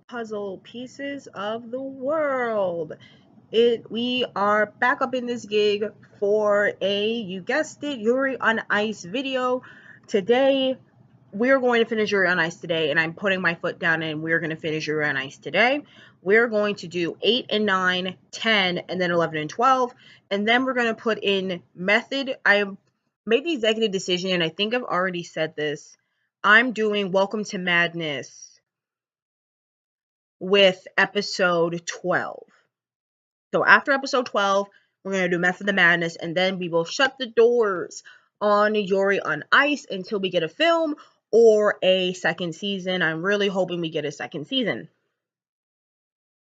puzzle pieces of the world. We are back up in this gig for you guessed it, Yuri on Ice video. Today we're going to finish Yuri on Ice today, and I'm putting my foot down and we're going to finish Yuri on Ice today. We're going to do 8 and 9, 10, and then 11 and 12, and then we're going to put in method. I made the executive decision, and I think I've already said this. I'm doing Welcome to Madness with episode 12. So after episode 12, we're going to do Method of the Madness, and then we will shut the doors on Yuri on Ice until we get a film or a second season. I'm really hoping we get a second season.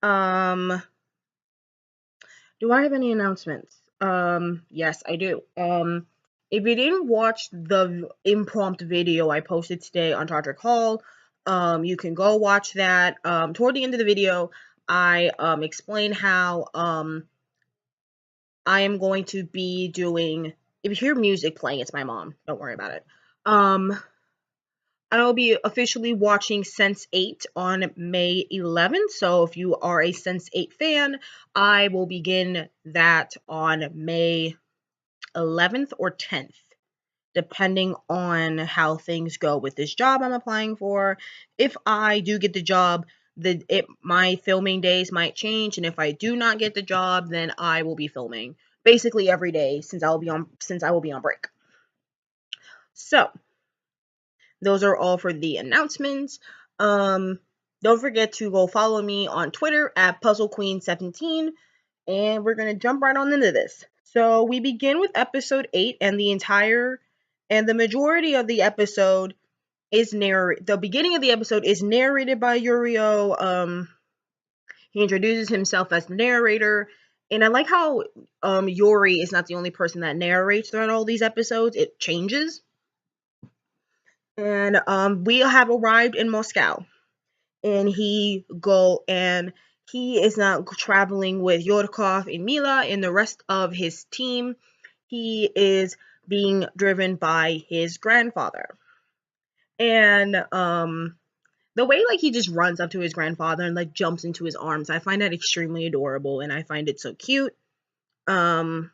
Do I have any announcements? Yes, I do. If you didn't watch the impromptu video I posted today on Todrick Hall, you can go watch that. Toward the end of the video, I explain how I am going to be doing. If you hear music playing, it's my mom. Don't worry about it. I will be officially watching Sense8 on May 11th. So if you are a Sense8 fan, I will begin that on May 11th or 10th, depending on how things go with this job I'm applying for. If I do get the job, my filming days might change, and if I do not get the job, then I will be filming basically every day since I will be on break. So those are all for the announcements. Don't forget to go follow me on Twitter at PuzzleQueen17, and we're gonna jump right on into this. So we begin with episode 8, and the majority of the episode is the beginning of the episode is narrated by Yurio. He introduces himself as the narrator, and I like how Yuri is not the only person that narrates throughout all these episodes. It changes. And we have arrived in Moscow, and he is now traveling with Yurkov and Mila and the rest of his team. He is being driven by his grandfather, and the way like he just runs up to his grandfather and like jumps into his arms, I find that extremely adorable, and I find it so cute. And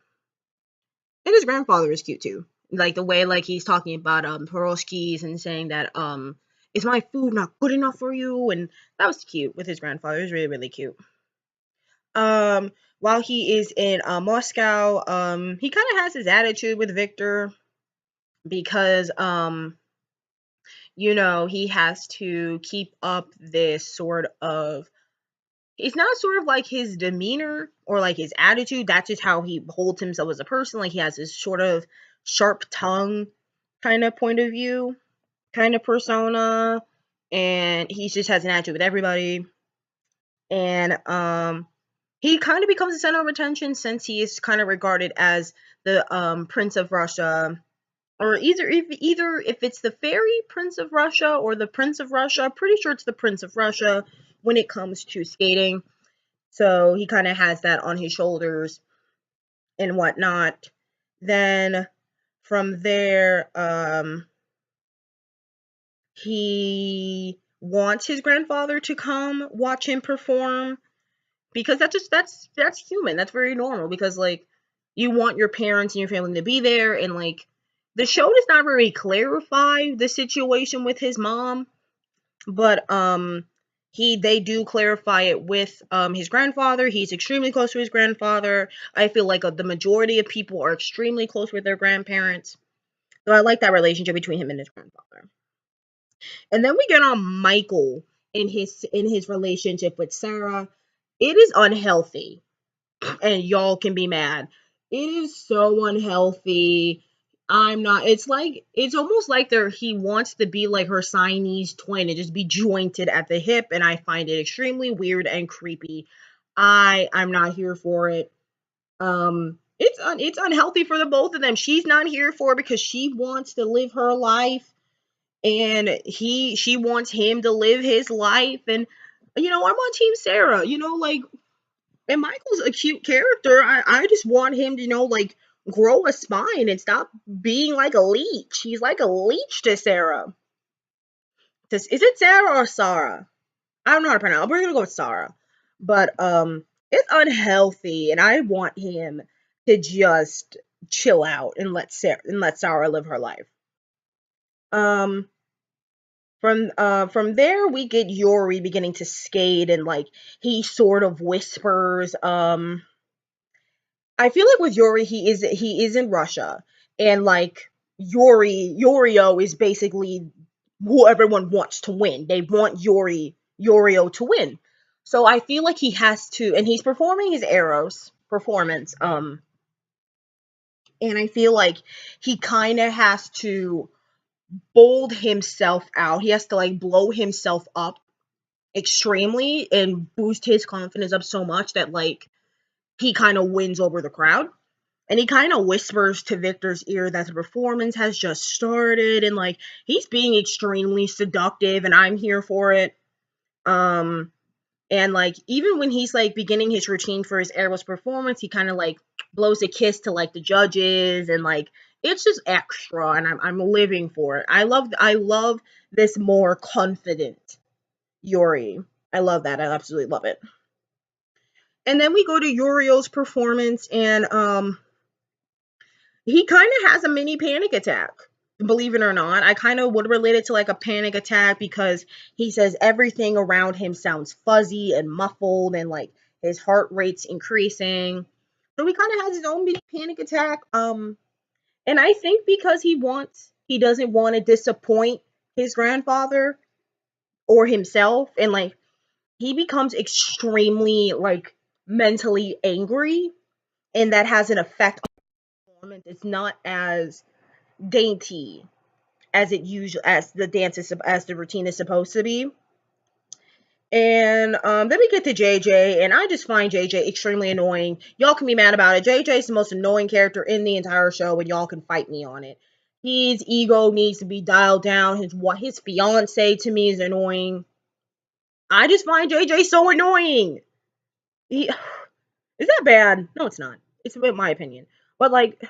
his grandfather is cute too. Like the way like he's talking about pierogies and saying that is my food not good enough for you? And that was cute with his grandfather. It was really, really cute. While he is in Moscow, he kind of has his attitude with Victor because he has to keep up this sort of, it's not sort of like his demeanor or like his attitude. That's just how he holds himself as a person. Like he has this sort of sharp tongue kind of point of view, kind of persona, and he just has an attitude with everybody. And he kind of becomes the center of attention since he is kind of regarded as the Prince of Russia, or either if it's the fairy Prince of Russia or the Prince of Russia. Pretty sure it's the Prince of Russia when it comes to skating. So he kind of has that on his shoulders and whatnot. Then from there, he wants his grandfather to come watch him perform because that's human. That's very normal because like you want your parents and your family to be there, and like the show does not really clarify the situation with his mom, but they do clarify it with his grandfather. He's extremely close to his grandfather. I feel like the majority of people are extremely close with their grandparents. So I like that relationship between him and his grandfather. And then we get on Michael in his relationship with Sarah. It is unhealthy, and y'all can be mad. It is so unhealthy. I'm not. It's almost like he wants to be like her Siamese twin and just be jointed at the hip, and I find it extremely weird and creepy. I'm not here for it. It's unhealthy for the both of them. She's not here for it because she wants to live her life, and she wants him to live his life. And I'm on Team Sarah. Like, and Michael's a cute character. I just want him to like grow a spine and stop being like a leech. He's like a leech to Sarah. Is it Sarah or Sarah? I don't know how to pronounce it. We're gonna go with Sara. But it's unhealthy and I want him to just chill out and let Sara live her life. Um from there we get Yuri beginning to skate and like he sort of whispers I feel like with Yuri he is in Russia and like Yurio is basically who everyone wants to win. They want Yurio to win. So I feel like he has to and he's performing his Eros performance and I feel like he kind of has to bold himself out. He has to like blow himself up extremely and boost his confidence up so much that like he kind of wins over the crowd. And he kind of whispers to Victor's ear that the performance has just started and like he's being extremely seductive and I'm here for it. Um and like even when he's like beginning his routine for his Airless performance, he kind of like blows a kiss to like the judges and like it's just extra and I'm living for it. I love this more confident Yuri. I love that. I absolutely love it. And then we go to Yurio's performance and he kind of has a mini panic attack. Believe it or not, I kind of would relate it to like a panic attack because he says everything around him sounds fuzzy and muffled and like his heart rate's increasing. So he kind of has his own mini panic attack. And I think because he doesn't want to disappoint his grandfather or himself and like he becomes extremely like mentally angry and that has an effect on the performance. It's not as dainty as the dance is as the routine is supposed to be. And then we get to JJ, and I just find JJ extremely annoying. Y'all can be mad about it. JJ is the most annoying character in the entire show, and y'all can fight me on it. His ego needs to be dialed down. His fiance to me is annoying. I just find JJ so annoying. He is that bad? No, it's not. It's my opinion. But like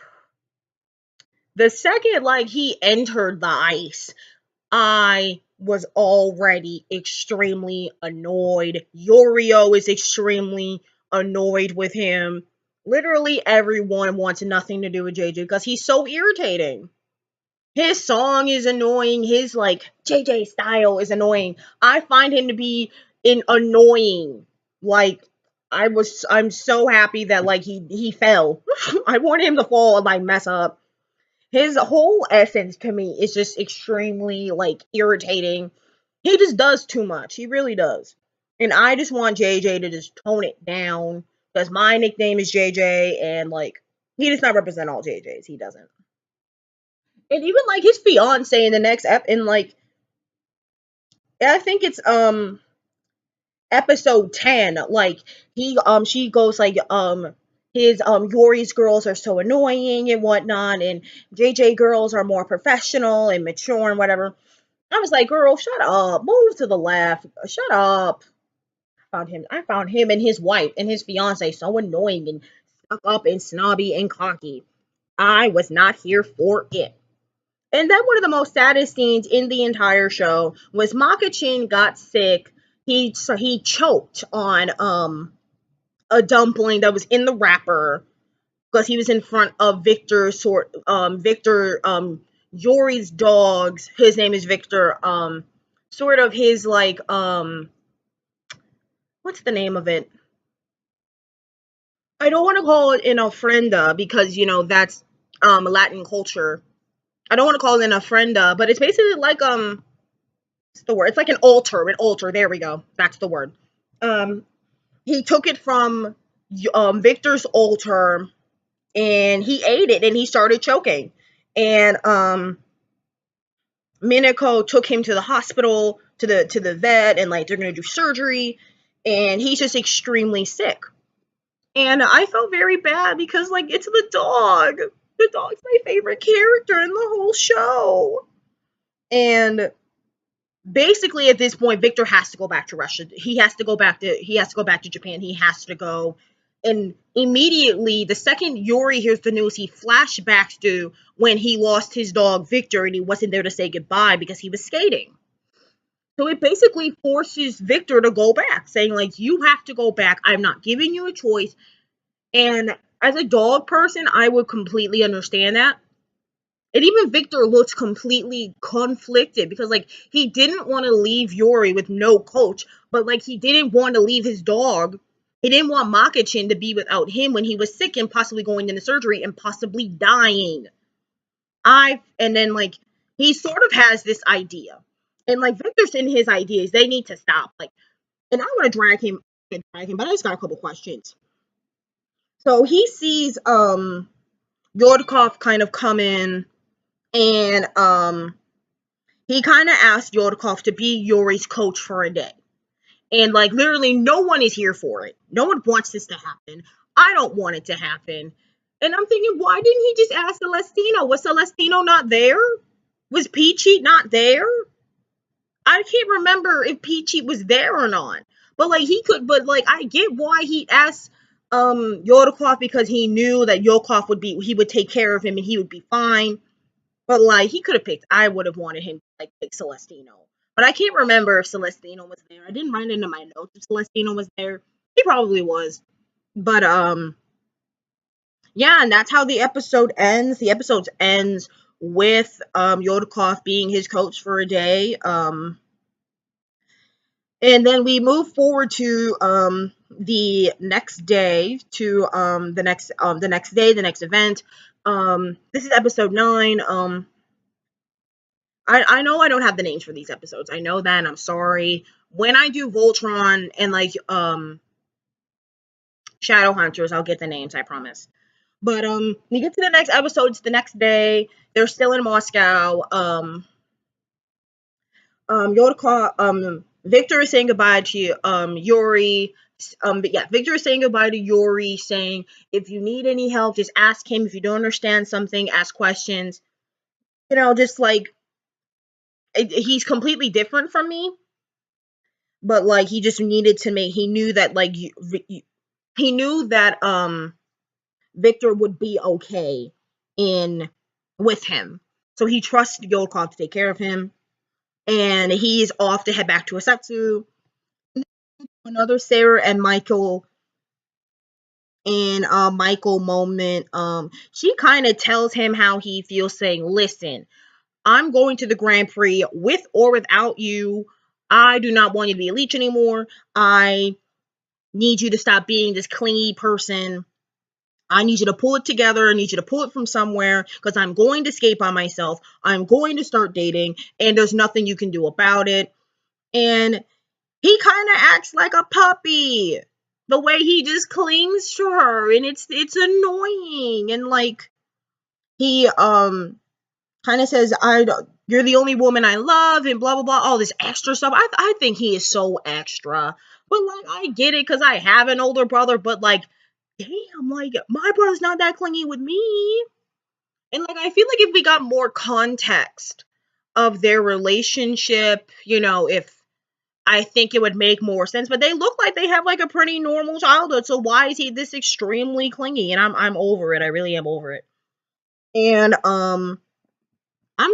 the second like he entered the ice, I was already extremely annoyed. Yurio is extremely annoyed with him. Literally everyone wants nothing to do with JJ because he's so irritating. His song is annoying. His like JJ style is annoying. I find him to be annoying. Like I'm so happy that like he fell. I want him to fall and like mess up. His whole essence to me is just extremely like irritating. He just does too much. He really does. And I just want JJ to just tone it down because my nickname is JJ and like he does not represent all JJs. He doesn't. And even like his fiance in the next in like I think it's episode 10 like he she goes like his Yuri's girls are so annoying and whatnot and JJ girls are more professional and mature and whatever. I was like, girl, shut up, move to the left, shut up. I found him and his wife and his fiance so annoying and stuck up and snobby and cocky. I was not here for it. And then one of the most saddest scenes in the entire show was Makachin got sick. He choked on a dumpling that was in the wrapper because he was in front of Victor Yuri's dogs. His name is Victor. Sort of his like what's the name of it? I don't want to call it an ofrenda because that's Latin culture. I don't want to call it an ofrenda, but it's basically like what's the word? It's like an altar. An altar. There we go. That's the word. Um, he took it from Victor's altar and he ate it and he started choking. And Minako took him to the hospital to the vet and like they're gonna do surgery and he's just extremely sick. And I felt very bad because like it's the dog. The dog's my favorite character in the whole show. And basically at this point Victor has to go back to Russia. He has to go back to Japan. He has to go. And immediately the second Yuri hears the news, he flashbacks to when he lost his dog Victor and he wasn't there to say goodbye because he was skating. So it basically forces Victor to go back, saying like, you have to go back. I'm not giving you a choice. And as a dog person, I would completely understand that. And even Victor looks completely conflicted because like he didn't want to leave Yuri with no coach, but like he didn't want to leave his dog. He didn't want Makachin to be without him when he was sick and possibly going into surgery and possibly dying. And then like he sort of has this idea. And like Victor's in his ideas, they need to stop. Like, and I want to drag him, but I just got a couple questions. So he sees Yordkov kind of come in, and he kind of asked Yordkov to be Yuri's coach for a day. And like literally no one is here for it. No one wants this to happen. I don't want it to happen. And I'm thinking, why didn't he just ask Celestino? Was Celestino not there? Was Peachy not there? I can't remember if Peachy was there or not. But like I get why he asked Yodakov, because he knew that Yodakov he would take care of him and he would be fine. But like he could have I would have wanted him to like pick Celestino. But I can't remember if Celestino was there. I didn't write into my notes if Celestino was there. He probably was. But yeah, and that's how the episode ends. The episode ends with Yodakov being his coach for a day. And then we move forward to the next day, to the next day, the next event. This is episode 9. I know I don't have the names for these episodes. I know that, and I'm sorry. When I do Voltron and like Shadow Hunters, I'll get the names, I promise. But we get to the next episode. It's the next day. They're still in Moscow. Victor is saying goodbye to Yuri. But yeah, Victor is saying goodbye to Yuri, saying if you need any help, just ask him. If you don't understand something, ask questions. You know, just like he's completely different from me, but like he just needed to make. He knew that like he knew that Victor would be okay in with him, so he trusts Yokov to take care of him, and he's off to head back to Asetsu. Another Sarah and Michael Michael moment. She kind of tells him how he feels, saying, listen, I'm going to the Grand Prix with or without you. I do not want you to be a leech anymore. I need you to stop being this clingy person. I need you to pull it together. I need you to pull it from somewhere, because I'm going to escape on myself. I'm going to start dating, and there's nothing you can do about it. And he kind of acts like a puppy. The way he just clings to her, and it's annoying. And like he kind of says, you're the only woman I love, and blah blah blah, all this extra stuff. I think he is so extra. But like I get it, because I have an older brother, but like damn, like my brother's not that clingy with me. And like I feel like if we got more context of their relationship, you know, if I think it would make more sense. But they look like they have like a pretty normal childhood. So why is he this extremely clingy? And I'm over it. I really am over it. And I'm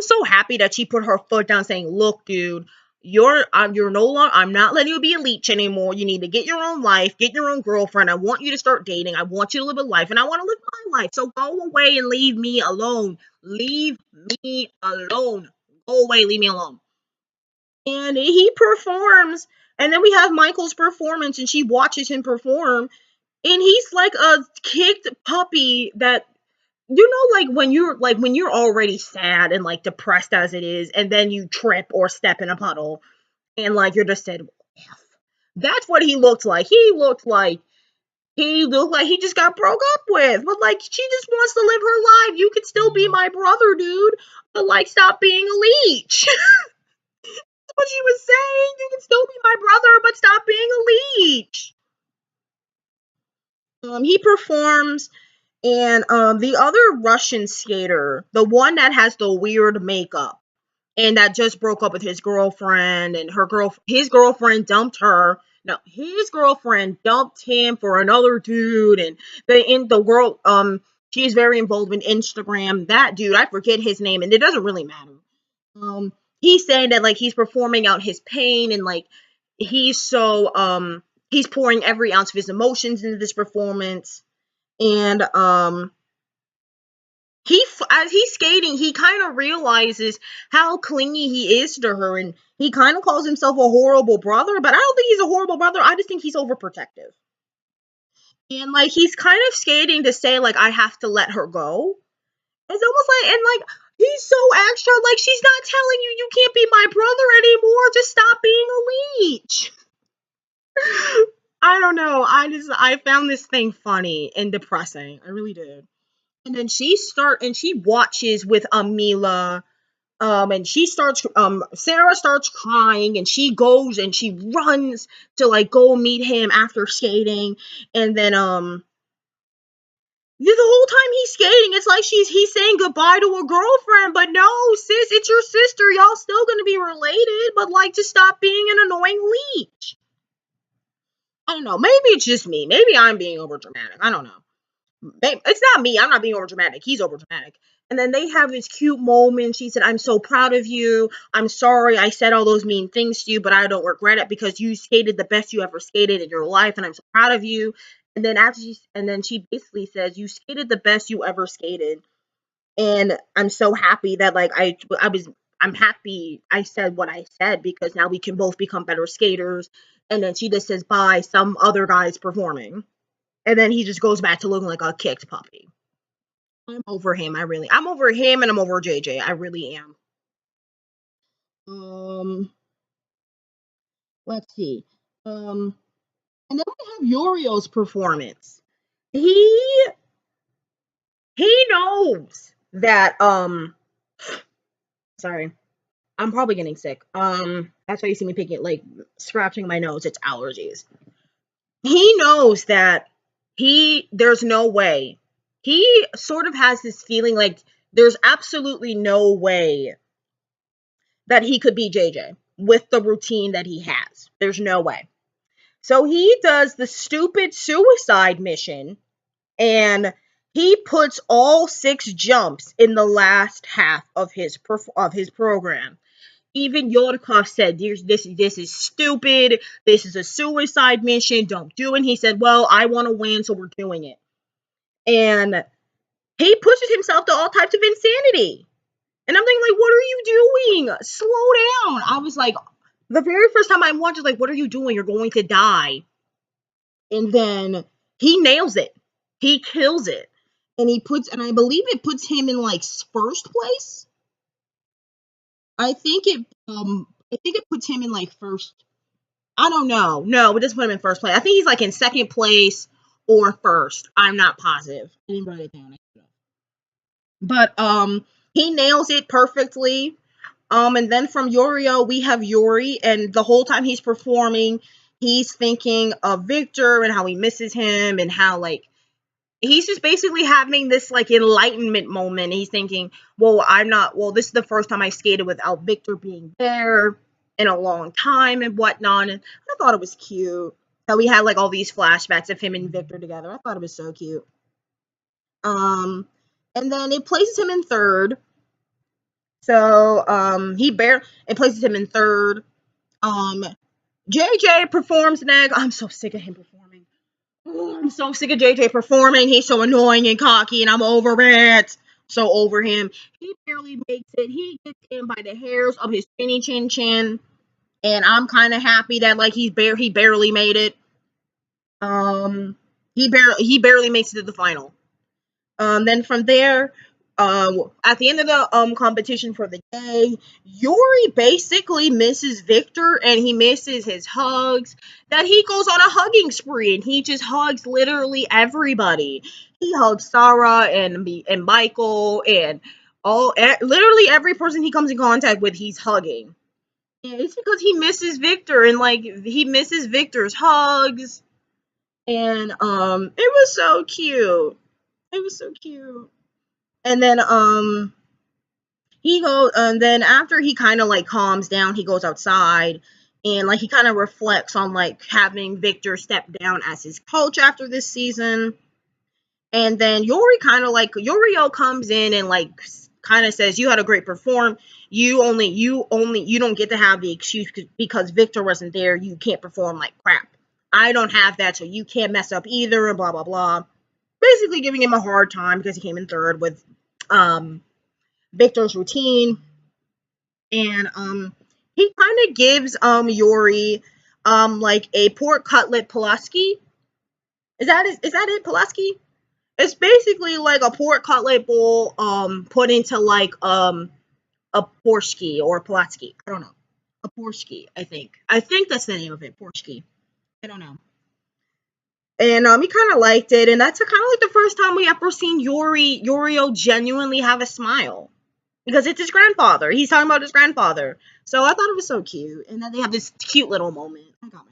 so happy that she put her foot down, saying, "Look, dude, you're no longer. I'm not letting you be a leech anymore. You need to get your own life, get your own girlfriend. I want you to start dating. I want you to live a life, and I want to live my life. So go away and leave me alone. Leave me alone. Go away, leave me alone." And he performs, and then we have Michael's performance, and she watches him perform, and he's like a kicked puppy that, you know, like when you're already sad and like depressed as it is, and then you trip or step in a puddle, and like you're just said F. That's what he looked like. He looked like he just got broke up with. But like she just wants to live her life. You could still be my brother, dude, but like stop being a leech. That's what she was saying. You can still be my brother, but stop being a leech. He performs. And the other Russian skater, the one that has the weird makeup and that just broke up with his girlfriend, and his girlfriend dumped her. No, his girlfriend dumped him for another dude, and the world she's very involved in Instagram. That dude, I forget his name, and it doesn't really matter. he's saying that like he's performing out his pain, and like he's so he's pouring every ounce of his emotions into this performance. And as he's skating, he kind of realizes how clingy he is to her, and he kind of calls himself a horrible brother, but I don't think he's a horrible brother. I just think he's overprotective. And like he's kind of skating to say like I have to let her go. It's almost like, and like he's so extra, like she's not telling you you can't be my brother anymore. Just stop being a leech. I don't know. I found this thing funny and depressing. I really did. And then she watches with Amila. And she starts Sarah starts crying, and she goes and she runs to like go meet him after skating. And then the whole time he's skating, it's like he's saying goodbye to a girlfriend, but no, sis, it's your sister. Y'all still gonna be related, but like just stop being an annoying leech. I don't know. Maybe it's just me. Maybe I'm being over dramatic. I don't know. It's not me. I'm not being over dramatic. He's over dramatic. And then they have this cute moment. She said, "I'm so proud of you. I'm sorry I said all those mean things to you, but I don't regret it because you skated the best you ever skated in your life, and I'm so proud of you." And then she basically says, "You skated the best you ever skated, and I'm so happy that like I'm happy I said what I said because now we can both become better skaters." And then she just says, "Bye. Some other guy's performing." And then he just goes back to looking like a kicked puppy. I'm over him. I'm over him, and I'm over JJ. I really am. Um, let's see. Um, and then we have Yurio's performance. He he knows that sorry, I'm probably getting sick. That's why you see me picking like scratching my nose. It's allergies. He knows that there's no way. He sort of has this feeling like there's absolutely no way that he could be JJ with the routine that he has. There's no way. So he does the stupid suicide mission, and he puts all 6 jumps in the last half of his program. Even Yodkov said, this is stupid. This is a suicide mission. Don't do it." He said, "Well, I want to win, so we're doing it." And he pushes himself to all types of insanity. And I'm thinking, like, what are you doing? Slow down. I was like, the very first time I watched it, like, what are you doing? You're going to die. And then he nails it. He kills it. And I believe it puts him in like first place. I think it puts him in like first. I don't know. No, it doesn't put him in first place. I think he's like in second place or first. I'm not positive. I didn't write it down. But he nails it perfectly. And then from Yurio, we have Yuri, and the whole time he's performing, he's thinking of Victor and how he misses him, and how like he's just basically having this like enlightenment moment. He's thinking, well, this is the first time I skated without Victor being there in a long time and whatnot. And I thought it was cute how we had like all these flashbacks of him and Victor together. I thought it was so cute. Um, and then it places him in third. So it places him in third. Um, JJ performs next. I'm so sick of him performing. Oh, I'm so sick of JJ performing. He's so annoying and cocky, and I'm over it. So over him. He barely makes it. He gets in by the hairs of his chinny chin chin, and I'm kind of happy that like he barely made it. He barely makes it to the final. Then from there, at the end of the competition for the day, Yuri basically misses Victor, and he misses his hugs. That he goes on a hugging spree, and he just hugs literally everybody. He hugs Sara and Michael and literally every person he comes in contact with, he's hugging. And it's because he misses Victor, and like he misses Victor's hugs, and it was so cute. It was so cute. And then and then after he kind of like calms down, he goes outside, and like he kind of reflects on like having Victor step down as his coach after this season. And then Yurio comes in and like kind of says, you don't get to have the excuse because Victor wasn't there, you can't perform like crap. I don't have that, so you can't mess up either, and blah blah blah. Basically giving him a hard time because he came in third with Victor's routine. And he kind of gives Yuri like a pork cutlet Pulaski. Is that it, Pulaski? It's basically like a pork cutlet bowl put into like a Porshki or Pulaski. I don't know. A Porshki, I think. I think that's the name of it, Porshki. I don't know. And he kind of liked it, and that's kind of like the first time we ever seen Yurio genuinely have a smile because it's his grandfather. He's talking about his grandfather, so I thought it was so cute. And then they have this cute little moment. I got my life.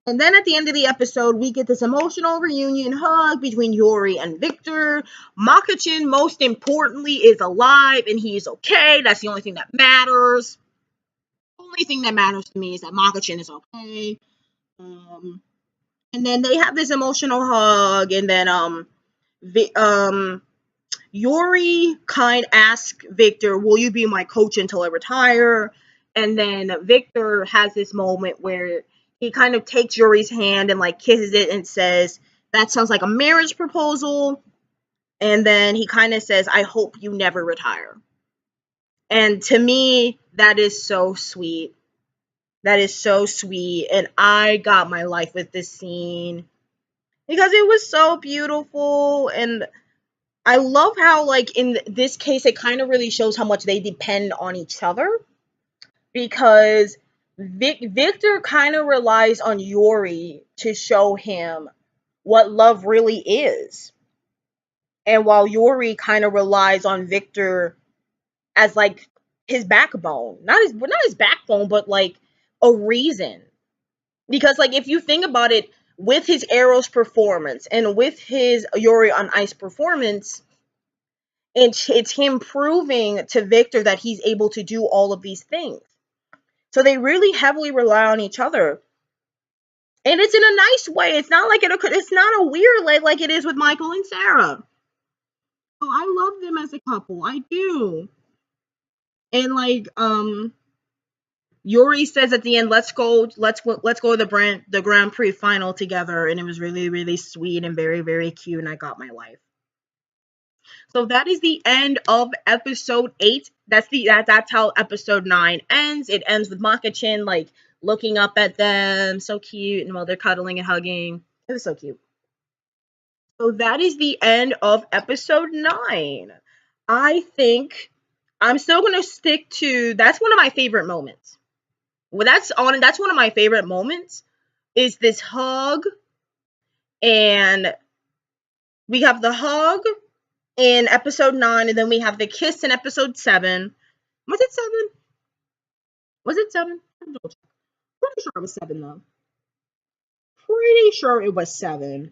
And then at the end of the episode, we get this emotional reunion hug between Yuri and Victor. Makachin, most importantly, is alive and he's okay. That's the only thing that matters. The only thing that matters to me is that Makachin is okay. And then they have this emotional hug, and then Yuri kind asks Victor, "Will you be my coach until I retire?" And then Victor has this moment where he kind of takes Yuri's hand and like kisses it and says, "That sounds like a marriage proposal." And then he kind of says, "I hope you never retire." And to me, that is so sweet. That is so sweet. And I got my life with this scene because it was so beautiful. And I love how, like, in this case, it kind of really shows how much they depend on each other. Because Victor kind of relies on Yuri to show him what love really is. And while Yuri kind of relies on Victor as, like, his backbone. Not his backbone, but, like, a reason. Because, like, if you think about it, with his Arrows performance and with his Yuri on Ice performance, it's him proving to Victor that he's able to do all of these things. So they really heavily rely on each other. And it's in a nice way. It's not like it's not a weird like it is with Michael and Sara. Oh, I love them as a couple. I do. And like Yuri says at the end, let's go to the Grand Prix final together, and it was really, really sweet and very, very cute, and I got my life. So that is the end of episode 8. That's how episode 9 ends. It ends with Maka-chin like looking up at them, so cute, and while they're cuddling and hugging. It was so cute. So that is the end of episode 9. I think I'm still gonna stick to that's one of my favorite moments. Well, that's one of my favorite moments is this hug, and we have the hug in episode 9, and then we have the kiss in episode 7. Was it 7? Was it 7? Pretty sure it was 7 though. Pretty sure it was 7.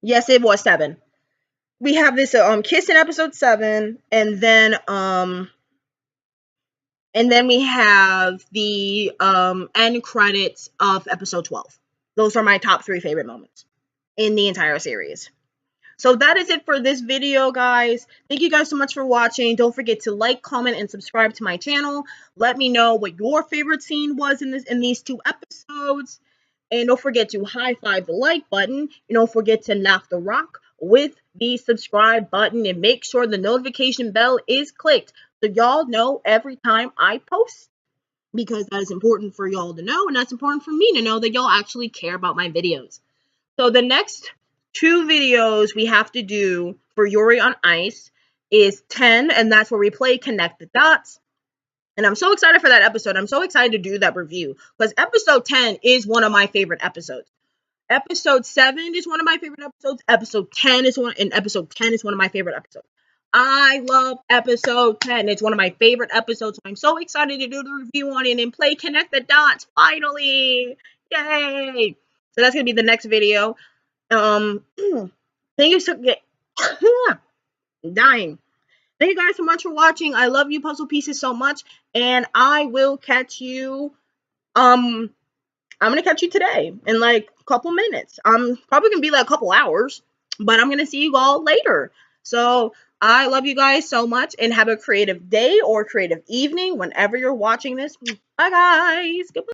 Yes, it was 7. We have this kiss in episode 7, and then we have the end credits of episode 12. Those are my top 3 favorite moments in the entire series. So that is it for this video, guys. Thank you guys so much for watching. Don't forget to like, comment, and subscribe to my channel. Let me know what your favorite scene was in these 2 episodes. And don't forget to high five the like button. And don't forget to knock the rock with the subscribe button. And make sure the notification bell is clicked so y'all know every time I post. Because that is important for y'all to know. And that's important for me to know that y'all actually care about my videos. So the next 2 videos we have to do for Yuri on Ice is 10, and that's where we play Connect the Dots. And I'm so excited for that episode. I'm so excited to do that review because episode 10 is one of my favorite episodes. Episode 7 is one of my favorite episodes. Episode 10 is one of my favorite episodes. I love episode 10. It's one of my favorite episodes. I'm so excited to do the review on it and play Connect the Dots finally. Yay! So that's gonna be the next video. Thank you so dying. Thank you guys so much for watching. I love you puzzle pieces so much, and I will catch you I'm gonna catch you today in like a couple minutes. Probably gonna be like a couple hours, but I'm gonna see you all later. So I love you guys so much and have a creative day or creative evening whenever you're watching this. Bye, guys. Goodbye.